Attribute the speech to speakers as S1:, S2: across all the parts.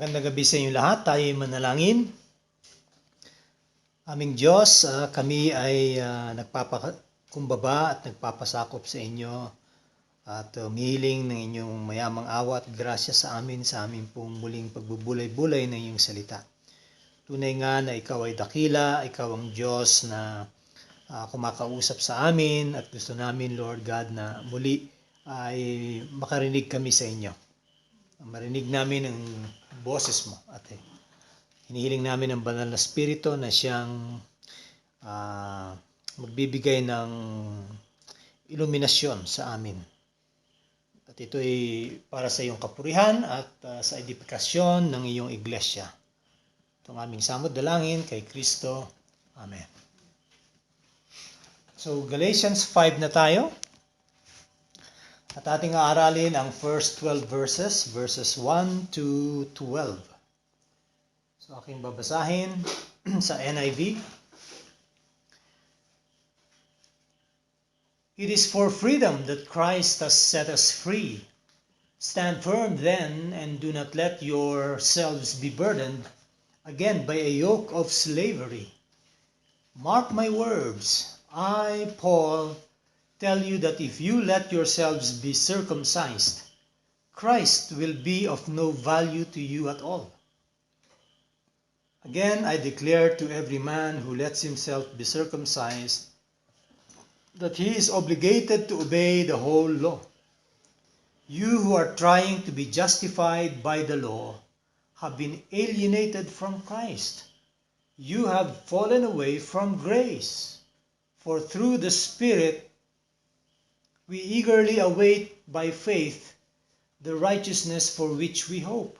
S1: Magandang gabi sa inyo lahat. Tayo ay manalangin. Aming Diyos, kami ay nagpapakumbaba at nagpapasakop sa inyo at humihiling ng inyong mayamang awa at grasya sa aming pong muling pagbubulay-bulay ng iyong salita. Tunay nga na ikaw ay dakila, ikaw ang Diyos na kumakausap sa amin at gusto namin, Lord God, na muli ay makarinig kami sa inyo. Marinig namin ang boses mo at hinihiling namin ang banal na spirito na siyang magbibigay ng iluminasyon sa amin. At ito ay para sa iyong kapurihan at sa edipikasyon ng iyong iglesia. Itong aming samod dalangin kay Kristo. Amen. So Galatians 5 na tayo. At ating aaralin ang first 12 verses 1 to 12. So aking babasahin sa NIV. It is for freedom that Christ has set us free. Stand firm then, and do not let yourselves be burdened again by a yoke of slavery. Mark my words, I, Paul, tell you that if you let yourselves be circumcised, Christ will be of no value to you at all. Again, I declare to every man who lets himself be circumcised that he is obligated to obey the whole law. You who are trying to be justified by the law have been alienated from Christ. You have fallen away from grace, for through the Spirit we eagerly await by faith the righteousness for which we hope.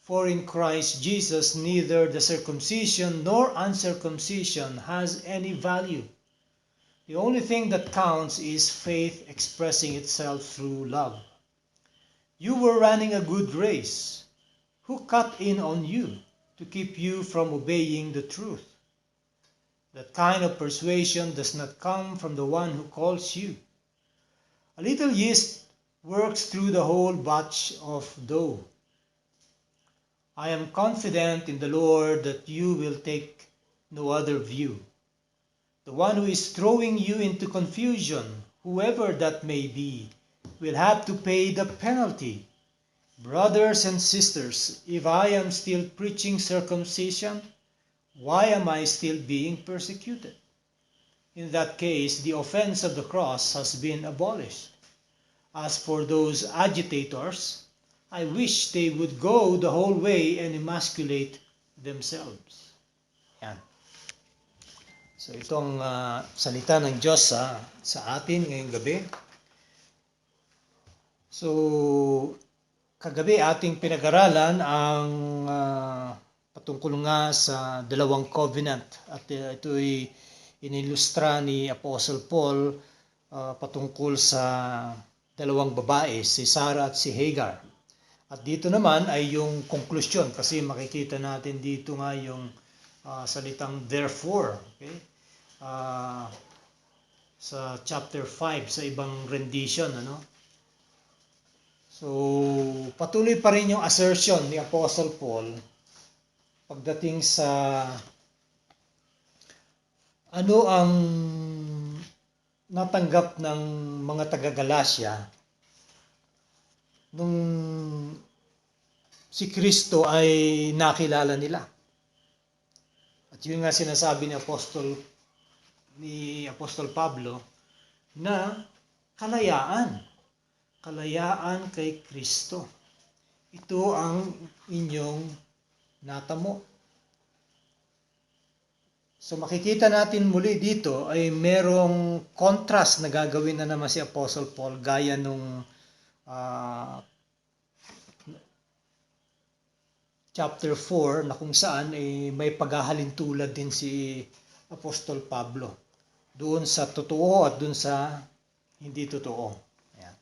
S1: For in Christ Jesus neither the circumcision nor uncircumcision has any value. The only thing that counts is faith expressing itself through love. You were running a good race. Who cut in on you to keep you from obeying the truth? That kind of persuasion does not come from the one who calls you. A little yeast works through the whole batch of dough. I am confident in the Lord that you will take no other view. The one who is throwing you into confusion, whoever that may be, will have to pay the penalty. Brothers and sisters, if I am still preaching circumcision, why am I still being persecuted? In that case, the offense of the cross has been abolished. As for those agitators, I wish they would go the whole way and emasculate themselves. Yan. So itong salita ng Diyos sa atin ngayong gabi. So kagabi ating pinag-aralan ang patungkol nga sa dalawang covenant. At ito'y inilustra ni Apostle Paul patungkol sa dalawang babae, si Sarah at si Hagar. At dito naman ay yung konklusyon kasi makikita natin dito nga yung salitang therefore. Okay? Sa chapter 5 sa ibang rendition. So patuloy pa rin yung assertion ni Apostle Paul pagdating sa ano ang natanggap ng mga taga-Galacia nung si Kristo ay nakilala nila. At yun nga sinasabi ni Apostol Pablo na kalayaan kay Kristo. Ito ang inyong natamo. So makikita natin muli dito ay merong contrast na gagawin na naman si Apostle Paul gaya nung chapter 4 na kung saan may paghahalintulad din si Apostol Pablo doon sa totoo at doon sa hindi totoo. Ayan.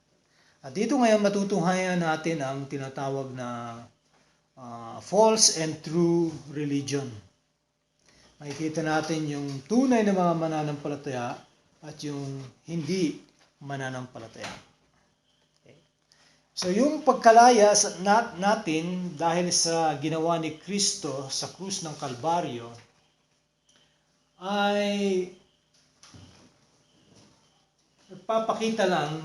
S1: At dito ngayon matutunghayan natin ang tinatawag na false and true religion. Makikita natin yung tunay na mga mananampalataya at yung hindi mananampalataya. Okay. So yung pagkalaya natin dahil sa ginawa ni Kristo sa krus ng Kalbaryo ay nagpapakita lang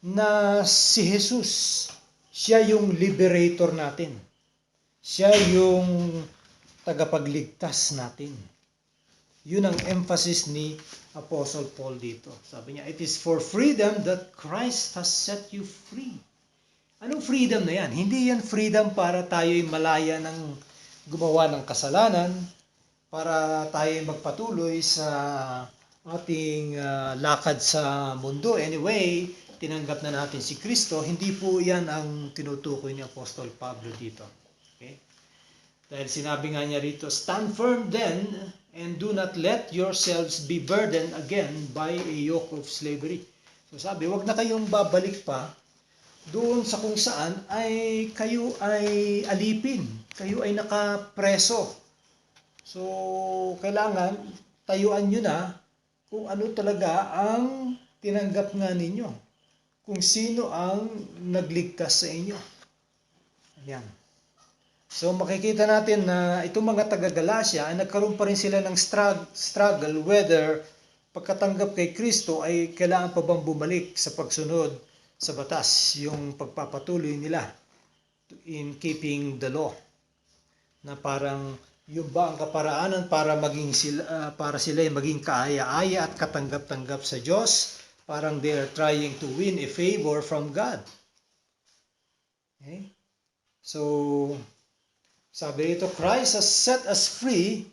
S1: na si Jesus, siya yung liberator natin. Siya yung tagapagligtas natin. Yun ang emphasis ni Apostle Paul dito. Sabi niya, it is for freedom that Christ has set you free. Anong freedom na yan? Hindi yan freedom para tayo'y malaya ng gumawa ng kasalanan, para tayo'y magpatuloy sa ating lakad sa mundo. Anyway, tinanggap na natin si Kristo. Hindi po yan ang tinutukoy ni Apostol Pablo dito. Okay? Dahil sinabi nga niya rito, stand firm then, and do not let yourselves be burdened again by a yoke of slavery. So sabi, wag na kayong babalik pa doon sa kung saan ay kayo ay alipin. Kayo ay nakapreso. So, kailangan tayuan nyo na kung ano talaga ang tinanggap nga ninyo. Kung sino ang nagligtas sa inyo. Ayan. So makikita natin na itong mga taga-Galacia ay nagkaroon pa rin sila ng struggle whether pagkatanggap kay Kristo ay kailangan pa bang bumalik sa pagsunod sa batas, yung pagpapatuloy nila in keeping the law. Na parang yung ba ang kaparaanan para sila ay maging kaaya-aya at katanggap-tanggap sa Diyos, parang they are trying to win a favor from God. Okay? So sabi rito, Christ has set us free,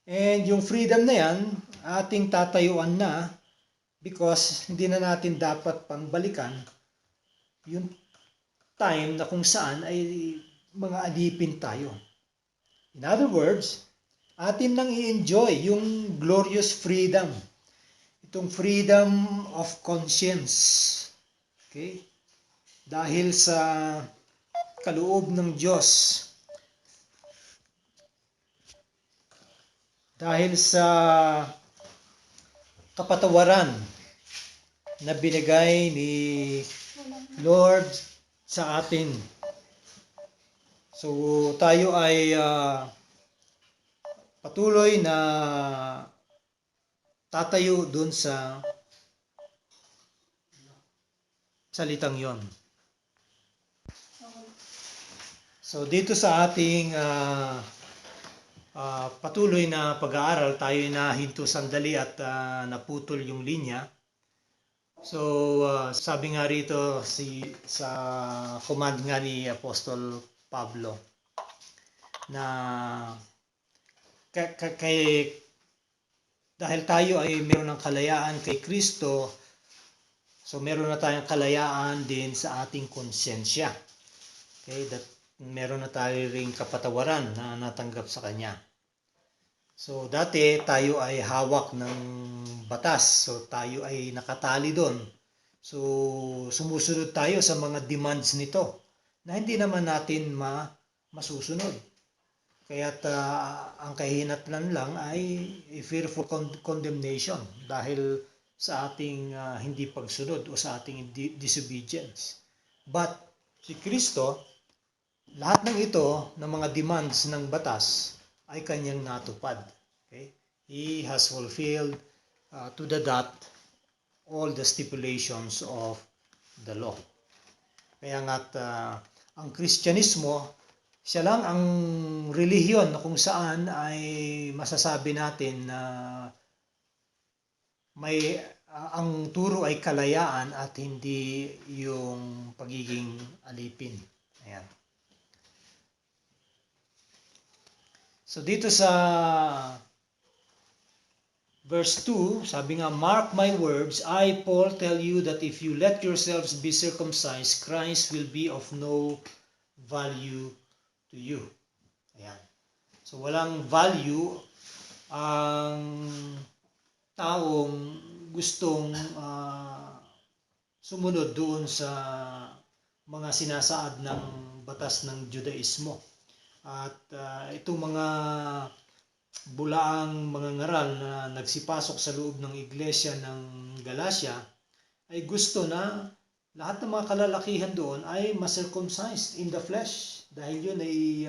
S1: and yung freedom na yan, ating tatayuan na because hindi na natin dapat pangbalikan yung time na kung saan ay mga alipin tayo. In other words, atin nang i-enjoy yung glorious freedom. Itong freedom of conscience. Okay? Dahil sa kaloob ng Diyos, dahil sa kapatawaran na binigay ni Lord sa atin. So tayo ay patuloy na tatayo dun sa salitang yon. So dito sa ating patuloy na pag-aaral, tayo na hinto sandali at naputol yung linya. So sabi nga rito sa command nga ni Apostol Pablo na dahil tayo ay meron ng kalayaan kay Kristo, so meron na tayong kalayaan din sa ating konsensya. Okay, that meron na tayo ring kapatawaran na natanggap sa Kanya. So dati tayo ay hawak ng batas, so tayo ay nakatali doon. So sumusunod tayo sa mga demands nito na hindi naman natin masusunod. Kaya't ang kahinatnan lang ay fearful condemnation dahil sa ating hindi pagsunod o sa ating disobedience. But si Kristo, lahat ng ito, ng mga demands ng batas, ay kanyang natupad. Okay? He has fulfilled to the dot all the stipulations of the law. Kaya nga't ang Kristyanismo, siya lang ang relihiyon na kung saan ay masasabi natin na may ang turo ay kalayaan at hindi yung pagiging alipin. Ayan. So dito sa verse 2, sabi nga, mark my words, I, Paul, tell you that if you let yourselves be circumcised, Christ will be of no value to you. Ayan. So walang value ang taong gustong sumunod doon sa mga sinasaad ng batas ng Judaismo. At itong mga bulaang mga ngaral na nagsipasok sa loob ng iglesia ng Galacia ay gusto na lahat ng mga kalalakihan doon ay ma-circumcised in the flesh. Dahil yun ay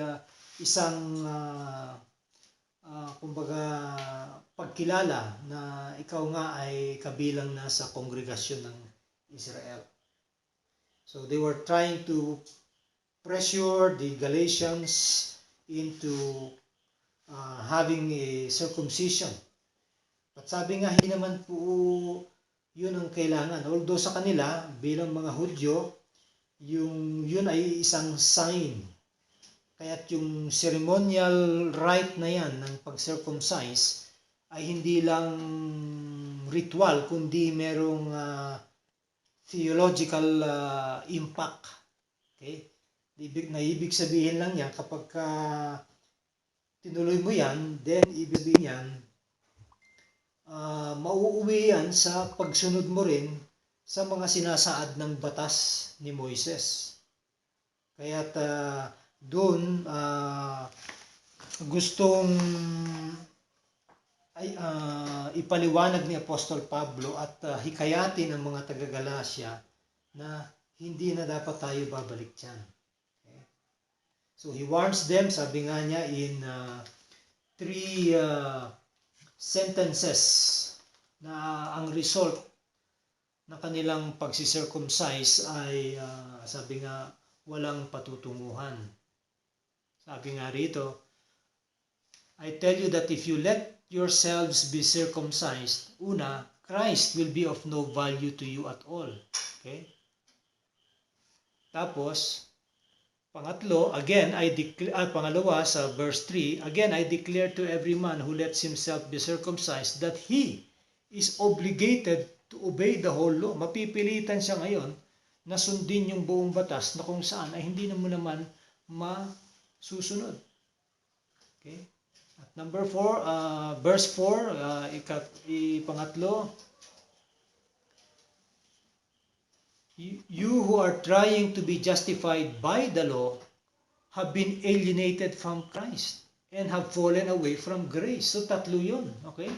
S1: isang kumbaga pagkilala na ikaw nga ay kabilang na sa kongregasyon ng Israel. So they were trying to pressure the Galatians into having a circumcision. At sabi nga, hindi naman po yun ang kailangan. Although sa kanila, bilang mga Hudyo, yun ay isang sign. Kaya't yung ceremonial rite na yan ng pag-circumcise ay hindi lang ritual, kundi merong theological impact. Okay? Ibig sabihin lang yan, kapag tinuloy mo yan, then ibig sabihin yan, mauuwi yan sa pagsunod mo rin sa mga sinasaad ng batas ni Moises. Kaya't doon gustong ipaliwanag ni Apostol Pablo at hikayatin ang mga taga-Galacia na hindi na dapat tayo babalik dyan. Okay? So he warns them, sabi nga niya in 3 sentences na ang result ng kanilang pagsisircumcise ay sabi nga walang patutunguhan. Sabi nga rito, I tell you that if you let yourselves be circumcised, una, Christ will be of no value to you at all. Okay? Tapos, pangatlo, pangalawa sa verse 3, again, I declare to every man who lets himself be circumcised that he is obligated to obey the whole law. Mapipilitan siya ngayon na sundin yung buong batas na kung saan ay hindi na mo naman masusunod. Okay? At number 4, verse 4, pangatlo, you who are trying to be justified by the law have been alienated from Christ and have fallen away from grace. So tatlo yun. Okay?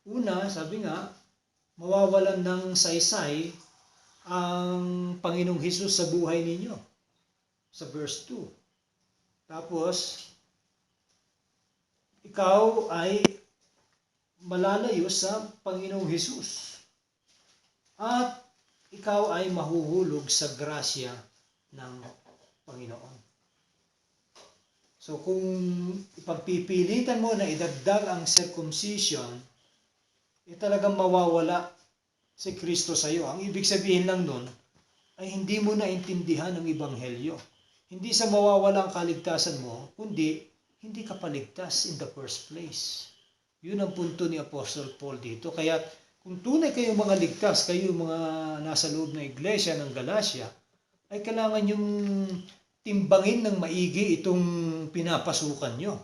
S1: Una, sabi nga, mawawalan ng saysay ang Panginoong Hesus sa buhay ninyo. Sa verse 2. Tapos, ikaw ay malalayo sa Panginoong Hesus. At ikaw ay mahuhulog sa grasya ng Panginoon. So kung ipagpipilitan mo na idagdag ang circumcision, talagang mawawala si Kristo sa iyo. Ang ibig sabihin lang nun ay hindi mo naintindihan ang Ebanghelyo. Hindi sa mawawala ang kaligtasan mo, kundi hindi ka paligtas in the first place. Yun ang punto ni Apostle Paul dito. Kaya kung tunay kayong mga ligtas, kayo mga nasa loob ng iglesia ng Galacia, ay kailangan yung timbangin ng maigi itong pinapasukan nyo.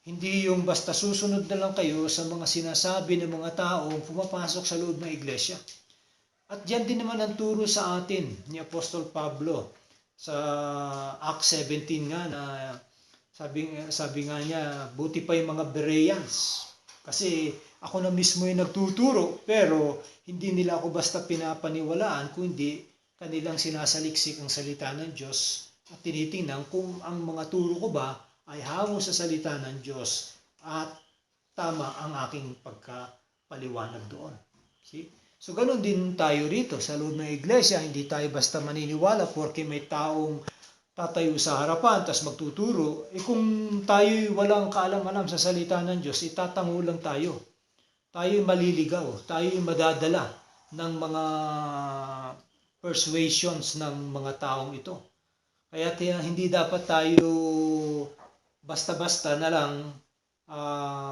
S1: Hindi yung basta susunod na lang kayo sa mga sinasabi ng mga taong pumapasok sa loob ng iglesia. At yan din naman ang turo sa atin ni Apostol Pablo sa Acts 17 nga na sabi nga niya, buti pa yung mga Bereans. Kasi ako na mismo yung nagtuturo, pero hindi nila ako basta pinapaniwalaan, kundi kanilang sinasaliksik ang salita ng Diyos at tinitingnan kung ang mga turo ko ba ay hango sa salita ng Diyos at tama ang aking pagkapaliwanag doon. See? So ganoon din tayo rito sa loob ng iglesia, hindi tayo basta maniniwala porque may taong tatayo sa harapan tas magtuturo. Kung tayo'y walang kaalam-alam sa salita ng Diyos, itatango lang tayo. Tayo'y maliligaw, tayo'y madadala ng mga persuasions ng mga taong ito. Kaya hindi dapat tayo basta-basta na lang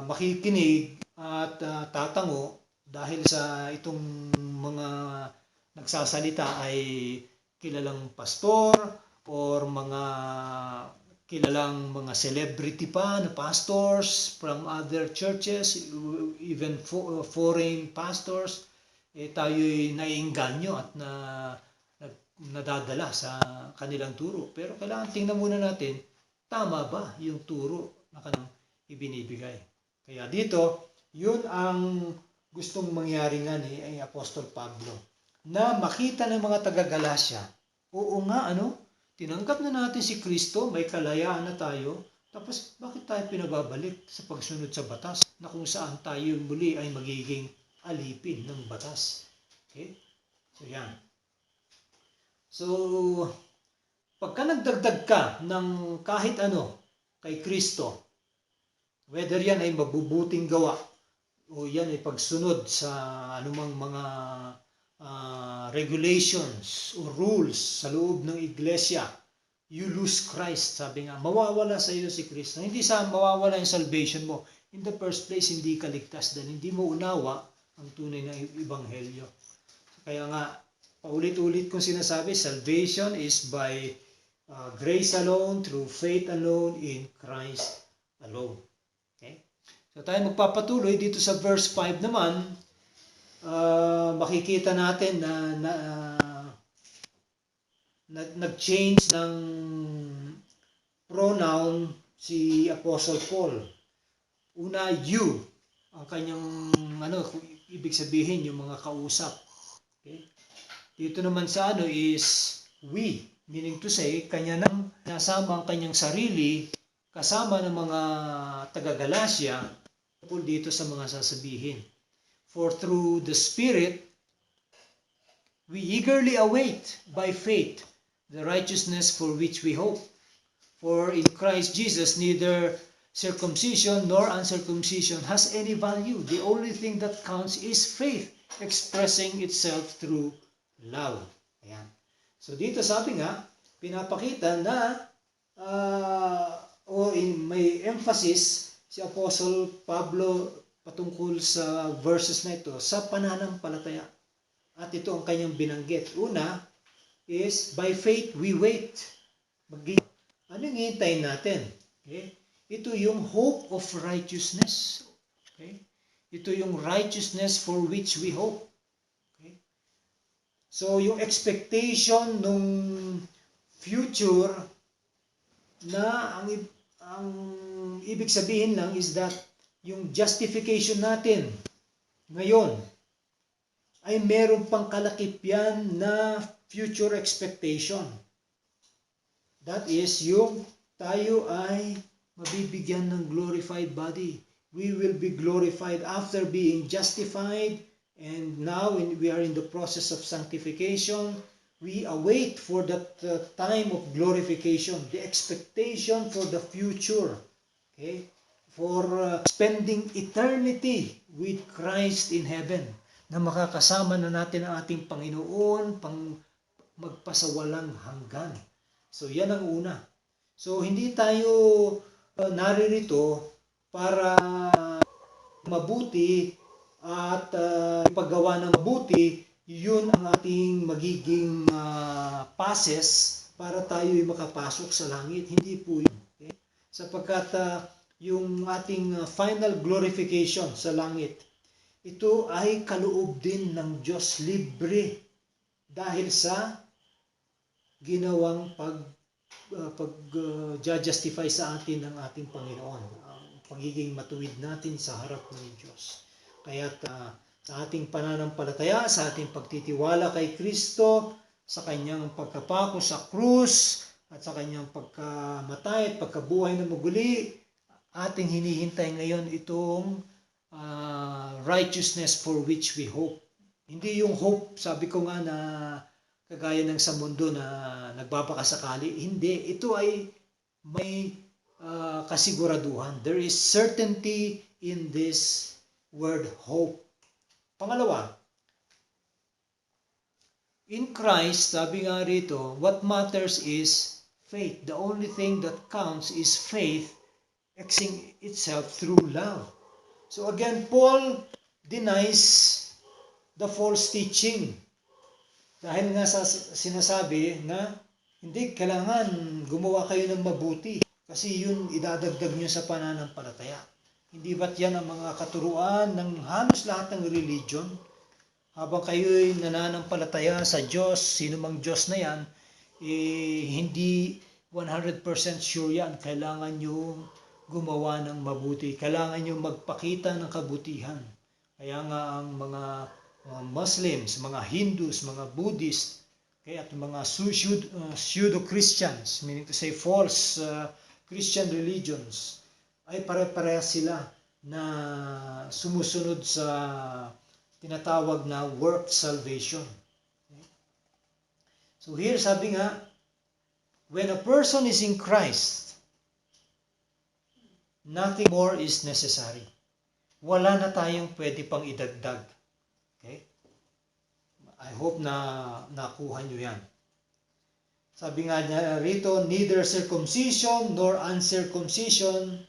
S1: makikinig at tatango dahil sa itong mga nagsasalita ay kilalang pastor or mga kilalang mga celebrity pa na pastors from other churches, even foreign pastors, tayo'y naiengganyo at nadadala sa kanilang turo. Pero kailangan tingnan muna natin, tama ba yung turo na kanilang ibinibigay. Kaya dito, yun ang gustong mangyari nga ni Apostol Pablo. na makita ng mga taga-Galasya, oo nga, tinanggap na natin si Kristo, may kalayaan na tayo, tapos bakit tayo pinababalik sa pagsunod sa batas na kung saan tayo muli ay magiging alipin ng batas? Okay? So yan. So, pagka nagdagdag ka ng kahit ano kay Kristo, whether yan ay mabubuting gawa o yan ay pagsunod sa anumang mga regulations o rules sa loob ng iglesia, you lose Christ. Sabi nga, mawawala sa iyo si Kristo. Hindi sa mawawala yung salvation mo. In the first place, hindi ka ligtas dahil hindi mo unawa ang tunay na ebanghelyo. Kaya nga, paulit-ulit kong sinasabi, salvation is by grace alone, through faith alone, in Christ alone. Okay? So tayo magpapatuloy dito sa verse 5 naman, makikita natin na nag-change ng pronoun si Apostle Paul. Una, you, ang kanyang ibig sabihin yung mga kausap. Okay? Dito naman sa is we, meaning to say, kanya nang nasama ang kanyang sarili kasama ng mga taga-Galasya tungkol dito sa mga sasabihin. For through the Spirit, we eagerly await by faith the righteousness for which we hope. For in Christ Jesus, neither circumcision nor uncircumcision has any value. The only thing that counts is faith, expressing itself through love. Ayan. So dito sabi nga, pinapakita na may emphasis si Apostle Pablo patungkol sa verses na ito sa pananampalataya. At ito ang kanyang binanggit. Una is, by faith we wait. Anong hintayin natin? Okay? Ito yung hope of righteousness. Okay? Ito yung righteousness for which we hope. Okay? So, yung expectation nung future na ang ibig sabihin lang is that yung justification natin ngayon ay meron pang kalakipyan na future expectation. That is, yung tayo ay mabibigyan ng glorified body. We will be glorified after being justified, and now we are in the process of sanctification. We await for that time of glorification, the expectation for the future, okay? For spending eternity with Christ in heaven, na makakasama na natin ang ating Panginoon pang magpasawalang hanggan. So yan ang una. So hindi tayo naririto para mabuti at ipagawa ng mabuti, yun ang ating magiging passes para tayo'y makapasok sa langit. Hindi po yun. Okay? Sapagkat yung ating final glorification sa langit, ito ay kaloob din ng Diyos, libre dahil sa ginawang pag-justify sa atin ng ating Panginoon, ang pagiging matuwid natin sa harap ng Diyos. Kaya sa ating pananampalataya, sa ating pagtitiwala kay Kristo, sa kanyang pagkapako sa krus, at sa kanyang pagkamatay at pagkabuhay na muli, ating hinihintay ngayon itong righteousness for which we hope. Hindi yung hope, sabi ko nga, na kagaya ng sa mundo na nagbabakasakali. Hindi. Ito ay may kasiguraduhan. There is certainty in this word hope. Pangalawa, in Christ, sabi nga rito, what matters is faith. The only thing that counts is faith expressing itself through love. So again, Paul denies the false teaching. Dahil nga sinasabi na hindi kailangan gumawa kayo ng mabuti kasi yun idadagdag nyo sa pananampalataya. Hindi ba't yan ang mga katuruan ng halos lahat ng religion? Habang kayo'y nananampalataya sa Diyos, sino mang Diyos na yan, hindi 100% sure yan. Kailangan nyo gumawa ng mabuti. Kailangan nyo magpakita ng kabutihan. Kaya nga ang mga mga Muslims, mga Hindus, mga Buddhist, okay, at mga pseudo-Christians, meaning to say false Christian religions, ay pare-parehas sila na sumusunod sa tinatawag na work salvation. Okay? So here sabi nga, when a person is in Christ, nothing more is necessary. Wala na tayong pwede pang idagdag. Okay? I hope na nakuha nyo yan. Sabi nga niya rito, neither circumcision nor uncircumcision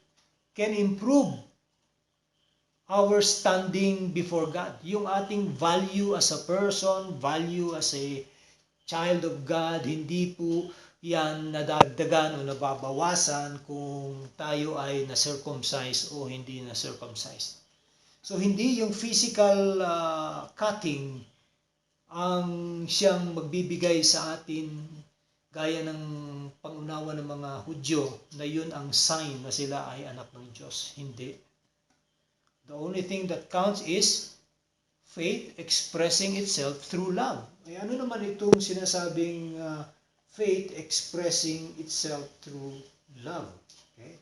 S1: can improve our standing before God. Yung ating value as a person, value as a child of God, hindi po yan nadagdagan o nababawasan kung tayo ay na-circumcise o hindi na-circumcised. So hindi yung physical cutting ang siyang magbibigay sa atin gaya ng pangunawa ng mga Hudyo na yun ang sign na sila ay anak ng Diyos. Hindi. The only thing that counts is faith expressing itself through love. Ay ano naman itong sinasabing faith expressing itself through love? Okay?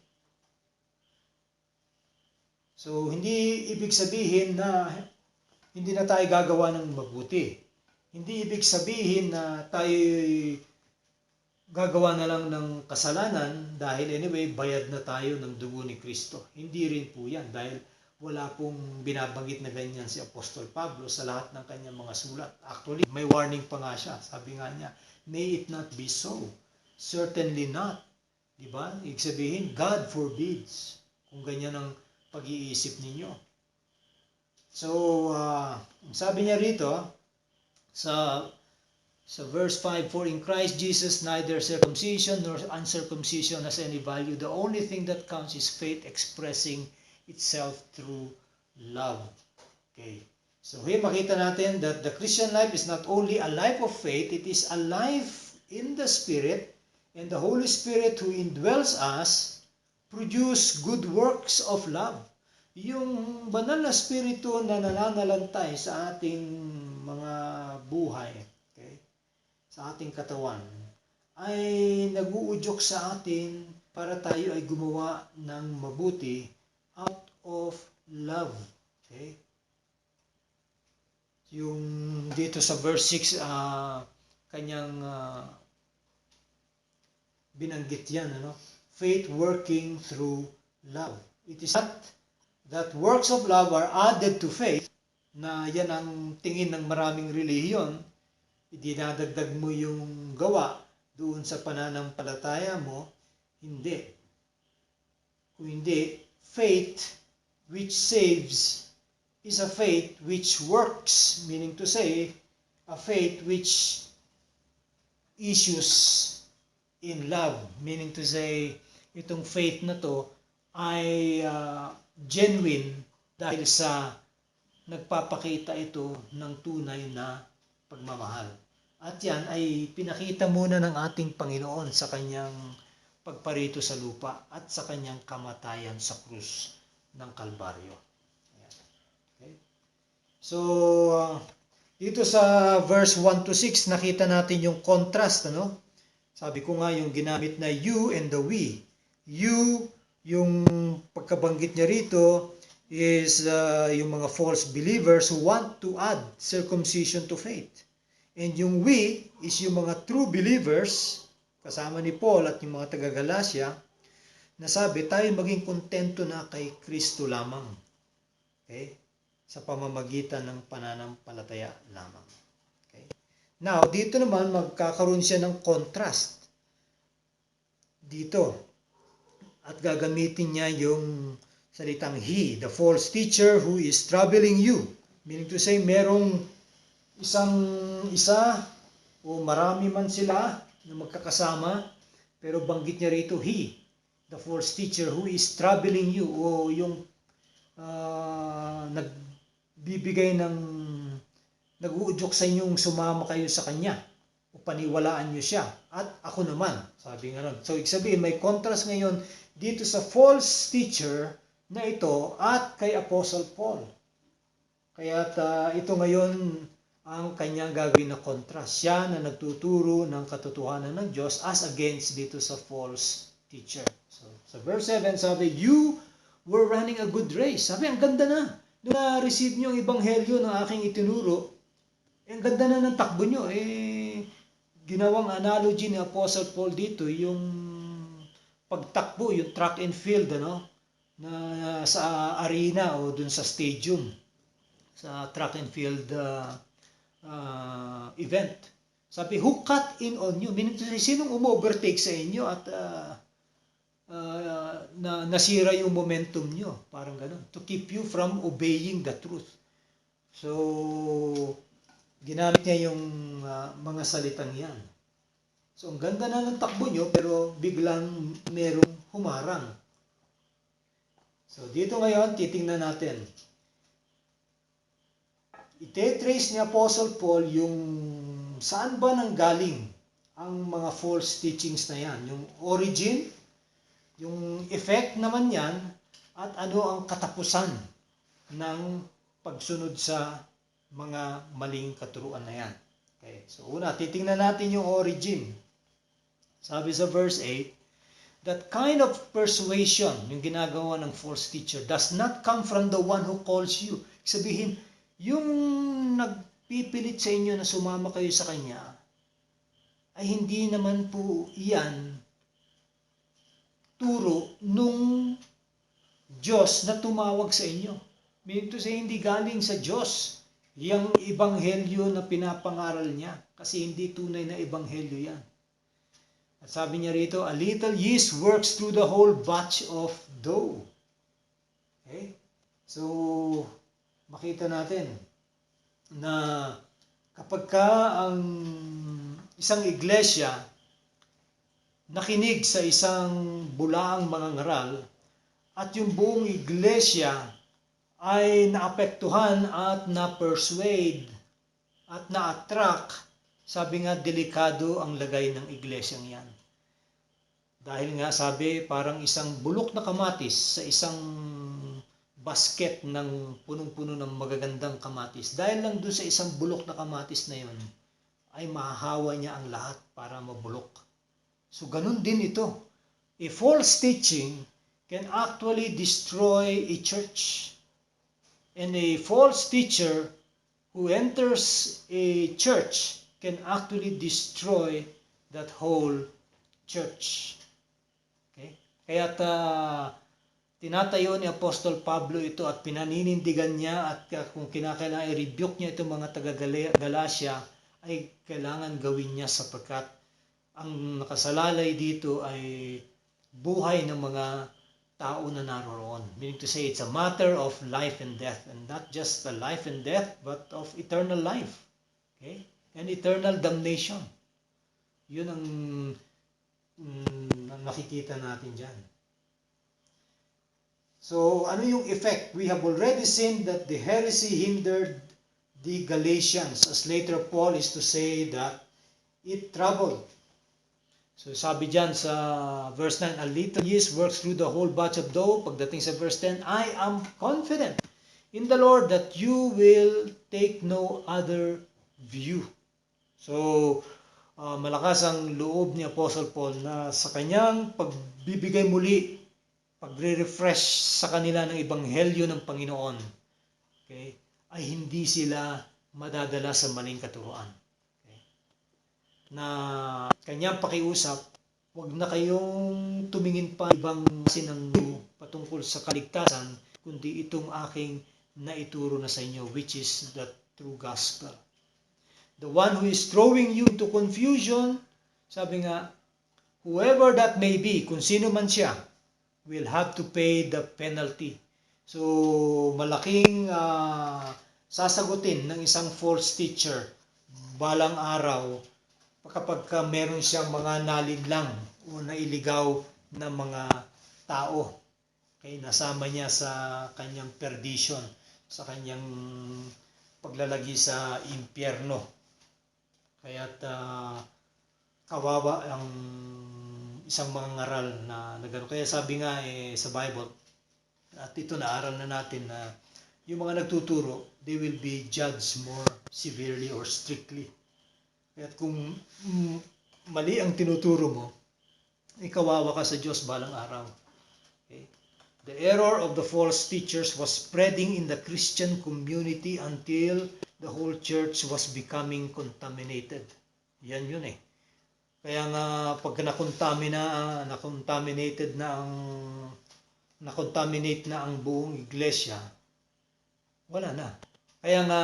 S1: So, hindi ibig sabihin na hindi na tayo gagawa ng mabuti. Hindi ibig sabihin na tayo gagawa na lang ng kasalanan dahil anyway, bayad na tayo ng dugo ni Kristo. Hindi rin po yan dahil wala pong binabanggit na ganyan si Apostol Pablo sa lahat ng kanyang mga sulat. Actually, may warning pa nga siya. Sabi nga niya, may it not be so. Certainly not. Diba? Ibig sabihin, God forbids. Kung ganyan ang pag-iisip ninyo. So, sabi niya rito, sa verse 5, for in Christ Jesus neither circumcision nor uncircumcision has any value. The only thing that counts is faith expressing itself through love. Okay. So here makita natin that the Christian life is not only a life of faith, it is a life in the Spirit, and the Holy Spirit who indwells us produce good works of love. Yung banal na spirito na nananalantay sa ating mga buhay, okay, sa ating katawan, ay nag-uudyok sa atin para tayo ay gumawa ng mabuti out of love. Okay? Yung dito sa verse 6, kanyang binanggit yan, ano? Faith working through love. It is not that works of love are added to faith, na yan ang tingin ng maraming relihiyon, idinadagdag mo yung gawa doon sa pananampalataya mo. Hindi. Kung hindi, faith which saves is a faith which works, meaning to say, a faith which issues in love, meaning to say, itong faith na to ay genuine dahil sa nagpapakita ito ng tunay na pagmamahal. At yan ay pinakita muna ng ating Panginoon sa kanyang pagparito sa lupa at sa kanyang kamatayan sa krus ng Kalbaryo. Okay. So, dito sa verse 1 to 6, nakita natin yung contrast, ano? Sabi ko nga yung ginamit na you and the we. You, yung pagkabanggit niya rito is yung mga false believers who want to add circumcision to faith. And yung we is yung mga true believers, kasama ni Paul at yung mga taga-Galacia, na sabi tayo maging kontento na kay Kristo lamang. Okay? Sa pamamagitan ng pananampalataya lamang. Okay? Now, dito naman magkakaroon siya ng contrast. Dito. At gagamitin niya yung salitang he, the false teacher who is troubling you. Meaning to say, merong isa o marami man sila na magkakasama, pero banggit niya rito he, the false teacher who is troubling you, o yung nagbibigay ng nag-uudyok sa inyong sumama kayo sa kanya o paniwalaan niyo siya. At ako naman, sabi nga nun. So, ibig sabihin, may contrast ngayon dito sa false teacher na ito at kay Apostle Paul. Kaya ito ngayon ang kanyang gagawin na contrast. Siya na nagtuturo ng katotohanan ng Diyos as against dito sa false teacher. So, sa verse 7 sabi, you were running a good race. Sabi, ang ganda na. Nung na-receive nyo ang ebanghelyo ng aking itinuro, ang ganda na ng takbo nyo. Ginawang analogy ni Apostle Paul dito, yung pagtakbo, yung track and field, na sa arena o dun sa stadium, sa track and field event. Sabi, who cut in on you? Meaning, sinong umovertake sa inyo at nasira yung momentum nyo? Parang ganun. To keep you from obeying the truth. So, ginamit niya yung mga salitang yan. So, ang ganda na ng takbo nyo, pero biglang merong humarang. So, dito ngayon, titingnan natin. Ite-trace ni Apostle Paul yung saan ba nanggaling ang mga false teachings na yan. Yung origin, yung effect naman yan, at ano ang katapusan ng pagsunod sa mga maling katuruan na yan. Okay. So una, titingnan natin yung origin. Sabi sa verse 8, that kind of persuasion, yung ginagawa ng false teacher, does not come from the one who calls you. Sabihin, yung nagpipilit sa inyo na sumama kayo sa kanya, ay hindi naman po iyan turo nung Diyos na tumawag sa inyo. Meaning to say, hindi galing sa Diyos yung ebanghelyo na pinapangaral niya. Kasi hindi tunay na ebanghelyo yan. At sabi niya rito, a little yeast works through the whole batch of dough. Okay? So, makita natin na kapag ang isang iglesia nakinig sa isang bulaang mangangaral at yung buong iglesia ay naapektuhan at na-persuade at na-attract, sabi nga, delikado ang lagay ng iglesyang yan. Dahil nga, sabi, parang isang bulok na kamatis sa isang basket ng punong-puno ng magagandang kamatis. Dahil lang doon sa isang bulok na kamatis na yun, ay mahahawa niya ang lahat para mabulok. So, ganun din ito. A false teaching can actually destroy a church. And a false teacher who enters a church can actually destroy that whole church. Okay? Kaya tinatayo ni Apostol Pablo ito at pinaninindigan niya at kung kinakailangan i-rebuke niya itong mga taga-Galacia ay kailangan gawin niya sapagkat ang nakasalalay dito ay buhay ng mga tao na naroon. Meaning to say, it's a matter of life and death, and not just the life and death, but of eternal life. Okay? And eternal damnation. Yun ang nakikita natin dyan. So, ano yung effect? We have already seen that the heresy hindered the Galatians, as later Paul is to say that it troubled. So, sabi dyan sa verse 9, a little yeast works through the whole batch of dough. Pagdating sa verse 10, I am confident in the Lord that you will take no other view. So, malakas ang loob ni Apostle Paul na sa kanyang pagbibigay muli, pagre-refresh sa kanila ng ebanghelyo ng Panginoon, okay, ay hindi sila madadala sa maling katuruan. Okay? Na kanyang pakiusap, huwag na kayong tumingin pa ibang sinanggo patungkol sa kaligtasan, kundi itong aking naituro na sa inyo, which is the true gospel. The one who is throwing you into confusion, sabi nga, whoever that may be, kung sino man siya, will have to pay the penalty. So, malaking sasagutin ng isang false teacher balang araw kapag meron siyang mga nalinlang o nailigaw na mga tao. Okay, nasama niya sa kanyang perdition, sa kanyang paglalagi sa impyerno. Kaya't kawawa ang isang mga ngaral na gano'n. Kaya sabi nga sa Bible, at ito naaral na natin na yung mga nagtuturo, they will be judged more severely or strictly. At kung mali ang tinuturo mo, ikawawa ka sa Diyos balang araw. Okay? The error of the false teachers was spreading in the Christian community until the whole church was becoming contaminated. Yan yun eh. Kaya nga pag nakontaminate na ang buong iglesia, wala na. Kaya nga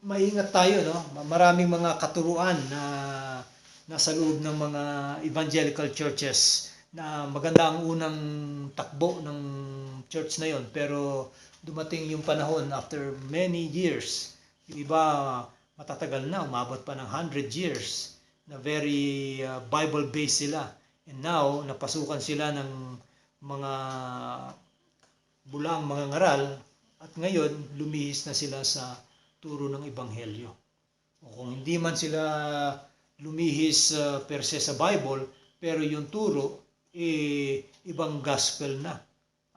S1: maingat tayo, no? Maraming mga katuruan na nasa loob ng mga evangelical churches na maganda ang unang takbo ng church na yon, pero dumating yung panahon after many years, yung iba matatagal na, umabot pa ng 100 years na very Bible-based sila, and now napasukan sila ng mga bulang mga ngaral, at ngayon lumihis na sila sa turo ng ebanghelyo. O kung hindi man sila lumihis per se sa Bible, pero yung turo ibang gospel na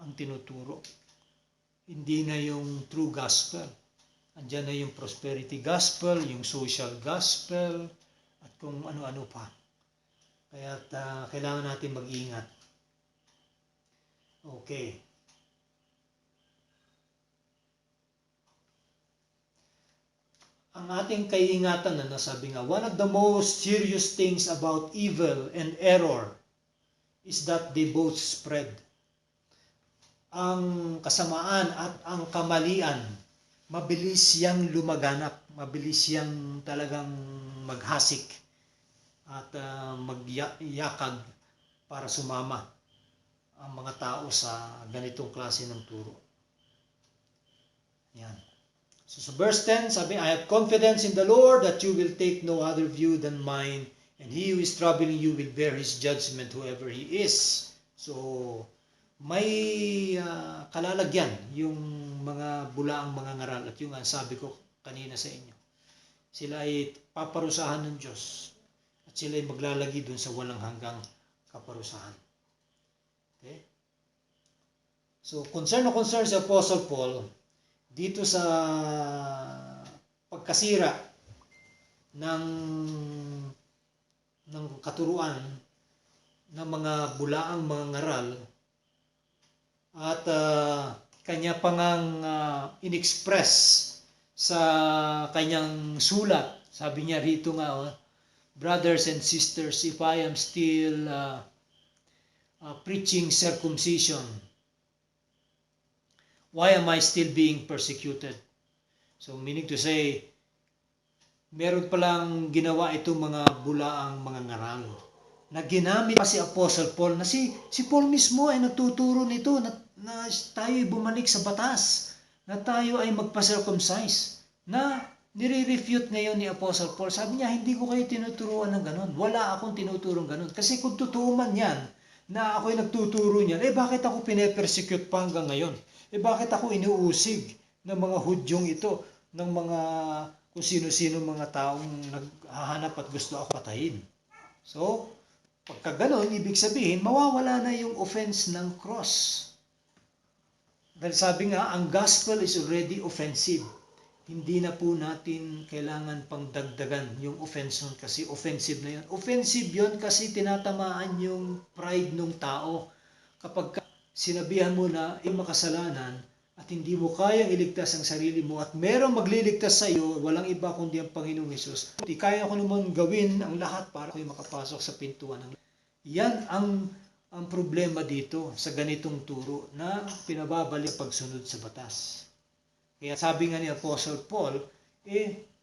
S1: ang tinuturo. Hindi na yung true gospel. Andiyan na yung prosperity gospel, yung social gospel, at kung ano-ano pa. Kaya kailangan natin mag-ingat. Okay. Ang ating kaingatan na nasabi nga, one of the most serious things about evil and error is that they both spread. Ang kasamaan at ang kamalian, mabilis yang lumaganap, mabilis yang talagang maghasik at magyakag para sumama ang mga tao sa ganitong klase ng turo. Yan. So verse 10, sabi, I have confidence in the Lord that you will take no other view than mine, and he who is troubling you will bear his judgment, whoever he is. So, may kalalagyan yung mga bulaang mga ngaral, at yung sabi ko kanina sa inyo. Sila ay paparusahan ng Diyos, at sila ay maglalagi dun sa walang hanggang kaparusahan. Okay? So, concern si Apostle Paul dito sa pagkasira ng katuruan ng mga bulaang mga ngaral, at kanya pangang inexpress sa kanyang sulat. Sabi niya rito nga, brothers and sisters, if I am still preaching circumcision, why am I still being persecuted? So meaning to say, meron palang ginawa itong mga bulaang mga ngaral na ginamit pa si Apostle Paul, na si Paul mismo ay nagtuturo nito na tayo ay bumalik sa batas, na tayo ay magpa-circumcise, na nire-refute ngayon ni Apostle Paul. Sabi niya, hindi ko kayo tinuturuan ng ganun. Wala akong tinuturong ganun. Kasi kung totoo man yan, na ako'y nagtuturo niyan, bakit ako pine-persecute pa hanggang ngayon? Bakit ako inuusig ng mga Hudyong ito, ng mga kung sino-sino mga taong naghahanap at gusto ako patayin? So, pagka ganon, ibig sabihin, mawawala na yung offense ng cross. Dahil sabi nga, ang gospel is already offensive. Hindi na po natin kailangan pang dagdagan yung offense nun, kasi offensive na yun. Offensive yun kasi tinatamaan yung pride ng tao. Kapag sinabihan mo na makasalanan at hindi mo kayang iligtas ang sarili mo at merong magliligtas sa iyo, walang iba kundi ang Panginoong Hesus, kaya ko naman gawin ang lahat para ako'y makapasok sa pintuan. Yan ang problema dito sa ganitong turo na pinababalik pagsunod sa batas. Kaya sabi nga ni Apostle Paul,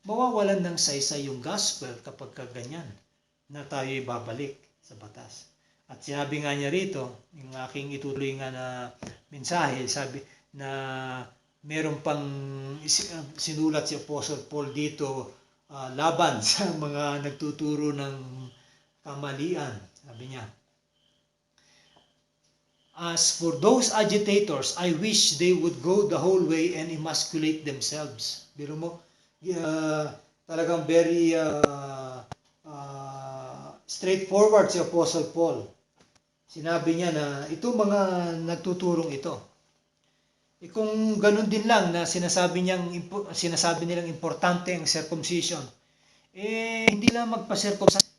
S1: mawawalan ng saysay yung gospel kapag ganyan na tayo'y babalik sa batas. At sinabi nga niya rito, yung aking ituloy nga na mensahe, sabi na meron pang sinulat si Apostle Paul dito laban sa mga nagtuturo ng kamalian. Sabi niya, as for those agitators, I wish they would go the whole way and emasculate themselves. Biro mo, talagang very straightforward si Apostle Paul. Sinabi niya na itong mga nagtuturong ito, Kung ganun din lang na sinasabi nilang importante ang circumcision, hindi lang magpa-circumcise,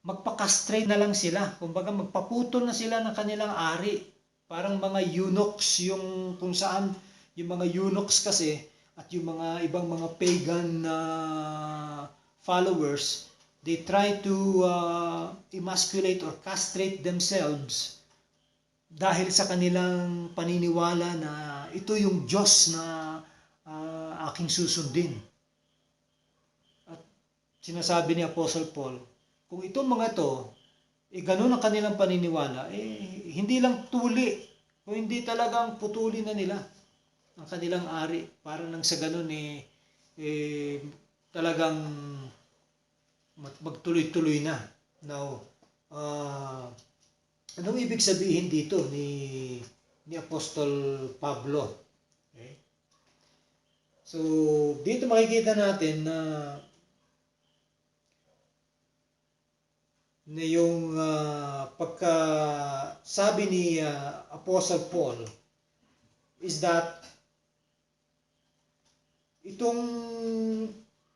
S1: magpa-castrate na lang sila. Kumbaga magpaputol na sila ng kanilang ari. Parang mga eunuchs, yung kung saan yung mga eunuchs kasi at yung mga ibang mga pagan na followers, they try to emasculate or castrate themselves dahil sa kanilang paniniwala na ito yung Diyos na aking susundin. At sinasabi ni Apostle Paul, kung itong mga to, ganun ang kanilang paniniwala, hindi lang tuli, kung hindi talagang putulin na nila ang kanilang ari para nang sa ganun talagang magtuloy-tuloy na. Now, anong ibig sabihin dito ni Apostol Pablo? Okay? So, dito makikita natin na yung pagkasabi ni Apostle Paul is that itong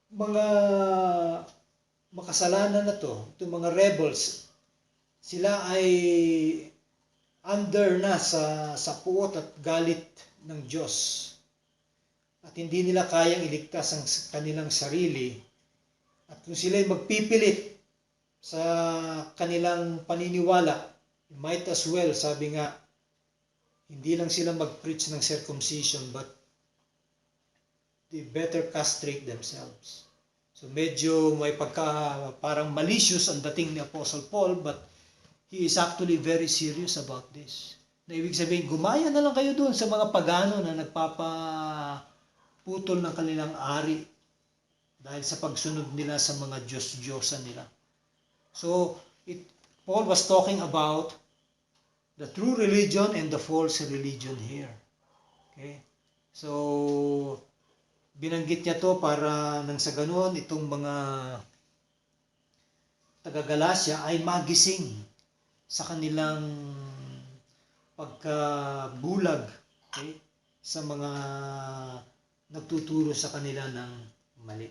S1: mga makasalanan na to, itong mga rebels, sila ay under na sa puot at galit ng Diyos. At hindi nila kayang iligtas ang kanilang sarili. At kung sila ay magpipilit sa kanilang paniniwala, might as well, sabi nga, hindi lang sila mag-preach ng circumcision, but they better castrate themselves. So medyo may parang malicious ang dating ni Apostle Paul, but he is actually very serious about this. Na ibig sabihin, gumaya na lang kayo doon sa mga pagano na nagpapaputol ng kanilang ari dahil sa pagsunod nila sa mga Diyos-Diyosan nila. So, Paul was talking about the true religion and the false religion here. Okay? So, binanggit niya to para nang sa ganoon itong mga taga-Galasya ay magising sa kanilang pagkabulag, okay, sa mga nagtuturo sa kanila ng mali.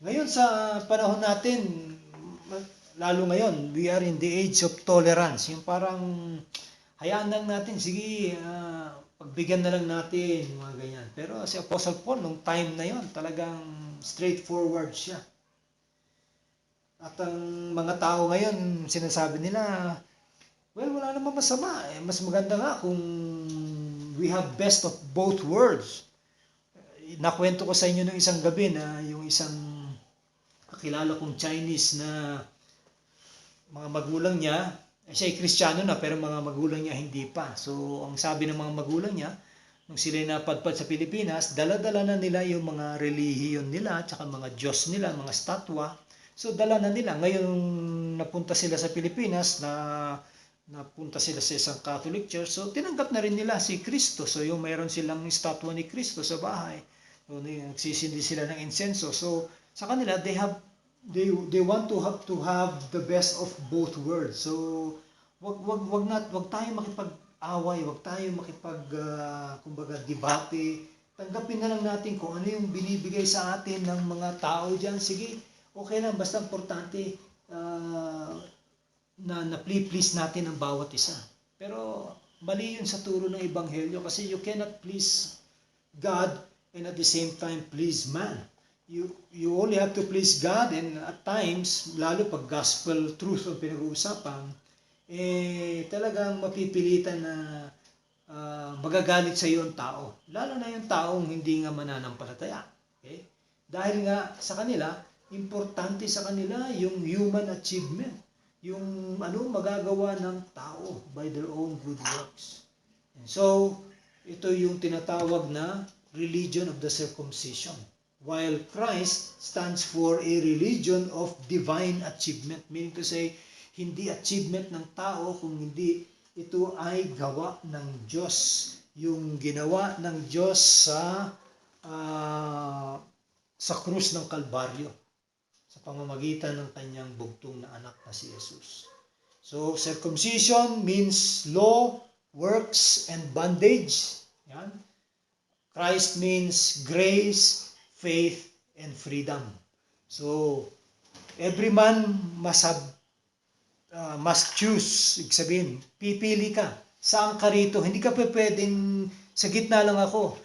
S1: Ngayon sa panahon natin, lalo ngayon, we are in the age of tolerance. Yung parang hayaan lang natin, sige, pagbigyan na lang natin, mga ganyan. Pero si Apostle Paul, nung time na yon, talagang straightforward siya. At ang mga tao ngayon, sinasabi nila, well, wala namang masama. Mas maganda nga kung we have best of both worlds. Nakwento ko sa inyo nung isang gabi na yung isang kakilala kong Chinese na mga magulang niya, siya ay Kristiyano na pero mga magulang niya hindi pa. So, ang sabi ng mga magulang niya, nung sila napadpad sa Pilipinas, dala-dala na nila yung mga relihiyon nila, tsaka mga Diyos nila, mga statwa. So, dala na nila. Ngayon, napunta sila sa Pilipinas, napunta sila sa isang Catholic Church, so tinanggap na rin nila si Kristo. So, yung mayroon silang statwa ni Kristo sa bahay. So, nagsisindi sila ng insenso. So, sa kanila, they want to have the best of both worlds. So wag tayo makipag-away, wag tayo kumbaga debate. Tanggapin na lang natin kung ano yung binibigay sa atin ng mga tao diyan. Sige, okay lang, basta importante na please natin ang bawat isa. Pero mali yun sa turo ng ebanghelyo kasi you cannot please God and at the same time please man. You only have to please God, and at times, lalo pag gospel truth ang pinag-uusapan, talagang mapipilitan na magagalit sa iyo ang tao. Lalo na yung taong hindi nga mananampalataya. Okay? Dahil nga sa kanila, importante sa kanila yung human achievement. Yung magagawa ng tao by their own good works. And so, ito yung tinatawag na religion of the circumcision. While Christ stands for a religion of divine achievement. Meaning to say, hindi achievement ng tao, kung hindi ito ay gawa ng Diyos. Yung ginawa ng Diyos sa krus ng Kalbaryo sa pamamagitan ng kanyang bugtong na anak na si Jesus. So, circumcision means law, works, and bondage. Yan. Christ means grace, faith, and freedom. So, every man must choose. Ibig sabihin, pipili ka. Saan ka rito? Hindi ka pwedeng sa gitna lang ako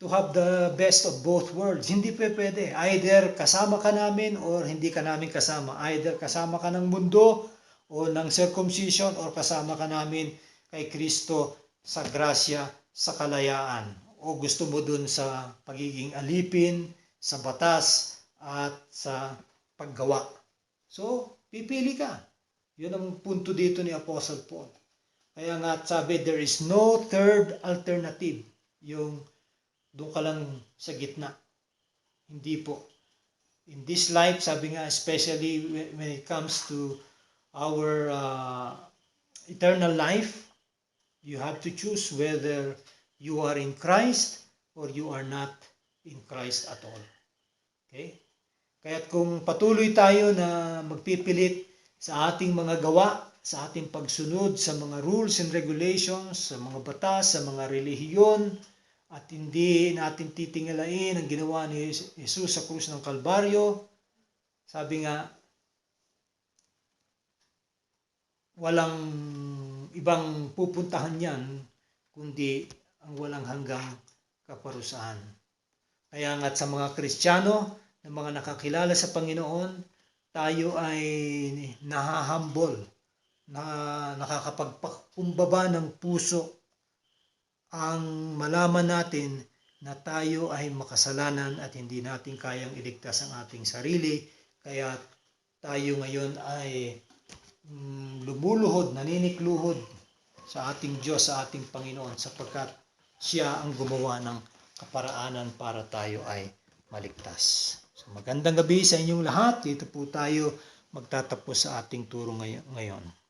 S1: to have the best of both worlds. Hindi pwede. Either kasama ka namin or hindi ka namin kasama. Either kasama ka ng mundo o ng circumcision or kasama ka namin kay Kristo sa grasya, sa kalayaan. O gusto mo dun sa pagiging alipin, sa batas, at sa paggawa. So, pipili ka. Yun ang punto dito ni Apostle Paul. Kaya nga sabi, there is no third alternative. Yung doon ka lang sa gitna. Hindi po. In this life, sabi nga, especially when it comes to our eternal life, you have to choose whether you are in Christ or you are not in Christ at all. Okay? Kaya't kung patuloy tayo na magpipilit sa ating mga gawa, sa ating pagsunod sa mga rules and regulations, sa mga batas, sa mga relihiyon, at hindi natin titingalain ang ginawa ni Jesus sa krus ng Kalbaryo, sabi nga, walang ibang pupuntahan yan, kundi ang walang hanggang kaparusahan. Kaya nga sa mga Kristiyano, na mga nakakilala sa Panginoon, tayo ay nahahambol, na nakakapagpakumbaba ng puso ang malaman natin na tayo ay makasalanan at hindi natin kayang iligtas ang ating sarili. Kaya tayo ngayon ay lumuluhod, naninikluhod sa ating Diyos, sa ating Panginoon, sapagkat siya ang gumawa ng kaparaanan para tayo ay maligtas. So, magandang gabi sa inyong lahat. Dito po tayo magtatapos sa ating turo ngayon.